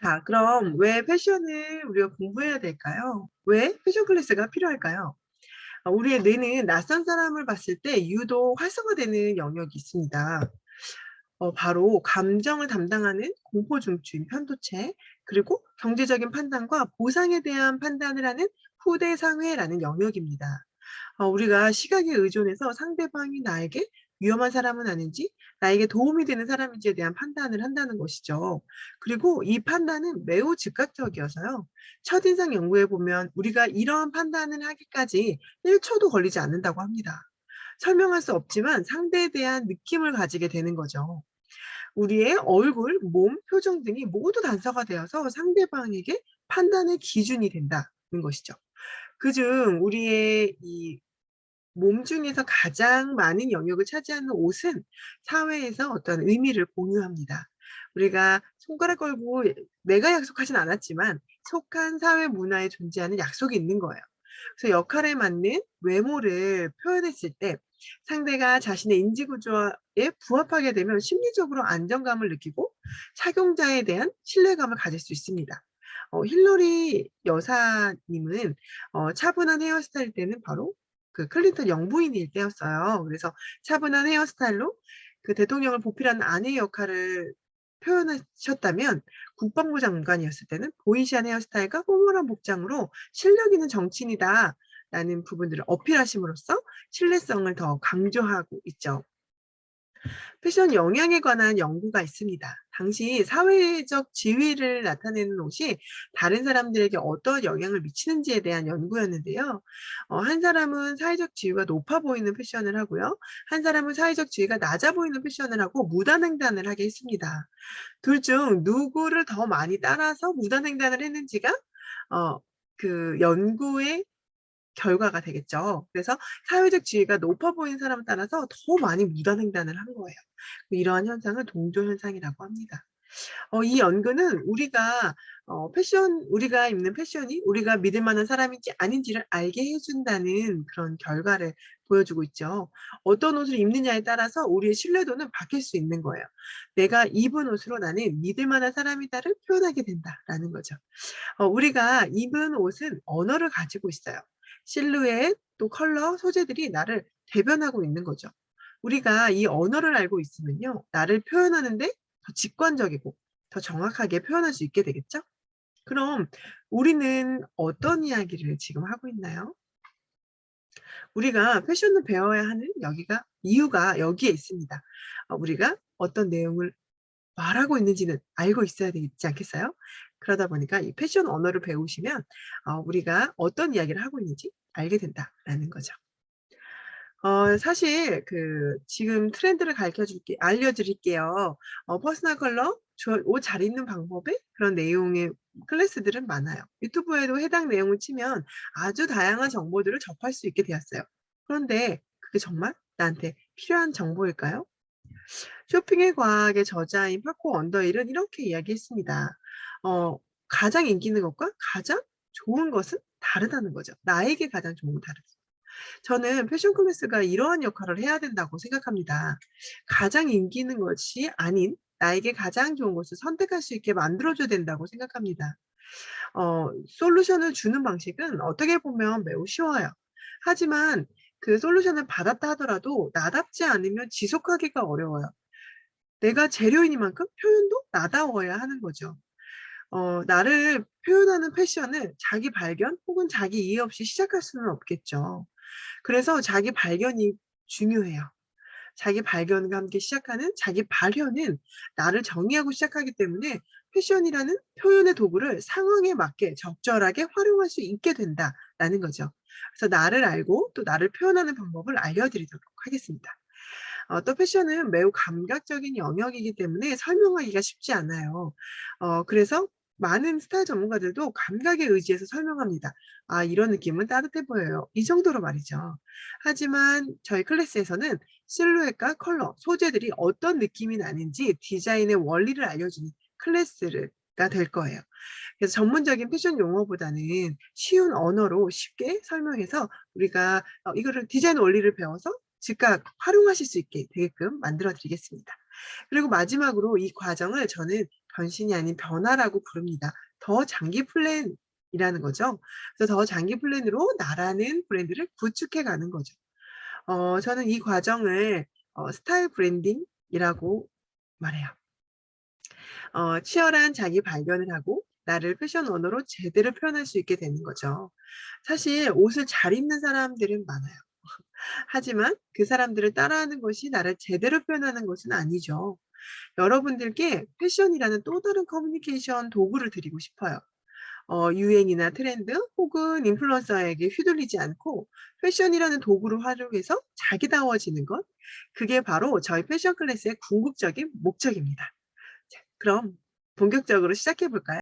자, 그럼 왜 패션을 우리가 공부해야 될까요? 왜 패션 클래스가 필요할까요? 우리의 뇌는 낯선 사람을 봤을 때 유독 활성화되는 영역이 있습니다. 바로 감정을 담당하는 공포중추인 편도체, 그리고 경제적인 판단과 보상에 대한 판단을 하는 후대상회라는 영역입니다. 우리가 시각에 의존해서 상대방이 나에게 위험한 사람은 아닌지, 나에게 도움이 되는 사람인지에 대한 판단을 한다는 것이죠. 그리고 이 판단은 매우 즉각적이어서요. 첫인상 연구에 보면 우리가 이러한 판단을 하기까지 1초도 걸리지 않는다고 합니다. 설명할 수 없지만 상대에 대한 느낌을 가지게 되는 거죠. 우리의 얼굴, 몸, 표정 등이 모두 단서가 되어서 상대방에게 판단의 기준이 된다는 것이죠. 그중 우리의 이 몸 중에서 가장 많은 영역을 차지하는 옷은 사회에서 어떤 의미를 공유합니다. 우리가 손가락 걸고 내가 약속하진 않았지만 속한 사회 문화에 존재하는 약속이 있는 거예요. 그래서 역할에 맞는 외모를 표현했을 때 상대가 자신의 인지 구조에 부합하게 되면 심리적으로 안정감을 느끼고 착용자에 대한 신뢰감을 가질 수 있습니다. 힐러리 여사님은 차분한 헤어스타일 때는 바로 그 클린턴 영부인일 때였어요. 그래서 차분한 헤어스타일로 그 대통령을 보필하는 아내의 역할을 표현하셨다면, 국방부 장관이었을 때는 보이시한 헤어스타일과 포멀한 복장으로 '실력 있는 정치인이다.'라는 부분들을 어필하심으로써 신뢰성을 더 강조하고 있죠. 패션 영향에 관한 연구가 있습니다. 당시 사회적 지위를 나타내는 옷이 다른 사람들에게 어떤 영향을 미치는지에 대한 연구였는데요. 한 사람은 사회적 지위가 높아 보이는 패션을 하고요. 한 사람은 사회적 지위가 낮아 보이는 패션을 하고 무단횡단을 하게 했습니다. 둘 중 누구를 더 많이 따라서 무단횡단을 했는지가 어 그 연구의 결과가 되겠죠. 그래서 사회적 지위가 높아 보이는 사람을 따라서 더 많이 무단횡단을 한 거예요. 이러한 현상을 동조 현상이라고 합니다. 이 연구는 우리가 입는 패션이 우리가 믿을 만한 사람인지 아닌지를 알게 해 준다는 그런 결과를 보여주고 있죠. 어떤 옷을 입느냐에 따라서 우리의 신뢰도는 바뀔 수 있는 거예요. '내가 입은 옷으로 나는 믿을 만한 사람이다.'를 표현하게 된다라는 거죠. 우리가 입은 옷은 언어를 가지고 있어요. 실루엣, 또 컬러, 소재들이 나를 대변하고 있는 거죠. 우리가 이 언어를 알고 있으면요, 나를 표현하는 데 더 직관적이고 더 정확하게 표현할 수 있게 되겠죠? 그럼 우리는 어떤 이야기를 지금 하고 있나요? 우리가 패션을 배워야 하는 이유가 여기에 있습니다. 우리가 어떤 내용을 말하고 있는지는 알고 있어야 되지 않겠어요? 그러다 보니까 이 패션 언어를 배우시면 우리가 어떤 이야기를 하고 있는지 알게 된다라는 거죠. 사실 지금 트렌드를 알려 드릴게요. 퍼스널 컬러, 옷 잘 입는 방법의 그런 내용의 클래스들은 많아요. 유튜브에도 해당 내용을 치면 아주 다양한 정보들을 접할 수 있게 되었어요. 그런데 그게 정말 나한테 필요한 정보일까요? 쇼핑의 과학의 저자인 파코 언더힐은 이렇게 이야기했습니다. 어 가장 인기 있는 것과 가장 좋은 것은 다르다는 거죠. 나에게 가장 좋은 건 다르다. 저는 패션 클래스가 이러한 역할을 해야 된다고 생각합니다. 가장 인기 있는 것이 아닌 나에게 가장 좋은 것을 선택할 수 있게 만들어 줘야 된다고 생각합니다. 솔루션을 주는 방식은 어떻게 보면 매우 쉬워요. 하지만 그 솔루션을 받았다 하더라도 나답지 않으면 지속하기가 어려워요. 내가 재료이니만큼 표현도 나다워야 하는 거죠. 나를 표현하는 패션을 자기 발견 혹은 자기 이해 없이 시작할 수는 없겠죠. 그래서 자기 발견이 중요해요. 자기 발견과 함께 시작하는 자기 발현은 나를 정의하고 시작하기 때문에 패션이라는 표현의 도구를 상황에 맞게 적절하게 활용할 수 있게 된다라는 거죠. 그래서 나를 알고 또 나를 표현하는 방법을 알려드리도록 하겠습니다. 또 패션은 매우 감각적인 영역이기 때문에 설명하기가 쉽지 않아요. 그래서 많은 스타일 전문가들도 감각에 의지해서 설명합니다. "아 이런 느낌은 따뜻해 보여요." 이 정도로 말이죠. 하지만 저희 클래스에서는 실루엣과 컬러, 소재들이 어떤 느낌이 나는지 디자인의 원리를 알려주는 클래스가 될 거예요. 그래서 전문적인 패션 용어보다는 쉬운 언어로 쉽게 설명해서 우리가 이거를 디자인 원리를 배워서 즉각 활용하실 수 있게 되게끔 만들어 드리겠습니다. 그리고 마지막으로 이 과정을 저는 변신이 아닌 변화라고 부릅니다. 더 장기 플랜이라는 거죠. 그래서 더 장기 플랜으로 나라는 브랜드를 구축해 가는 거죠. 저는 이 과정을 스타일 브랜딩이라고 말해요. 치열한 자기 발견을 하고 나를 패션 언어로 제대로 표현할 수 있게 되는 거죠. 사실 옷을 잘 입는 사람들은 많아요. 하지만 그 사람들을 따라하는 것이 나를 제대로 표현하는 것은 아니죠. 여러분들께 패션이라는 또 다른 커뮤니케이션 도구를 드리고 싶어요. 유행이나 트렌드 혹은 인플루언서에게 휘둘리지 않고 패션이라는 도구를 활용해서 자기다워지는 것. 그게 바로 저희 패션 클래스의 궁극적인 목적입니다. 자, 그럼 본격적으로 시작해 볼까요?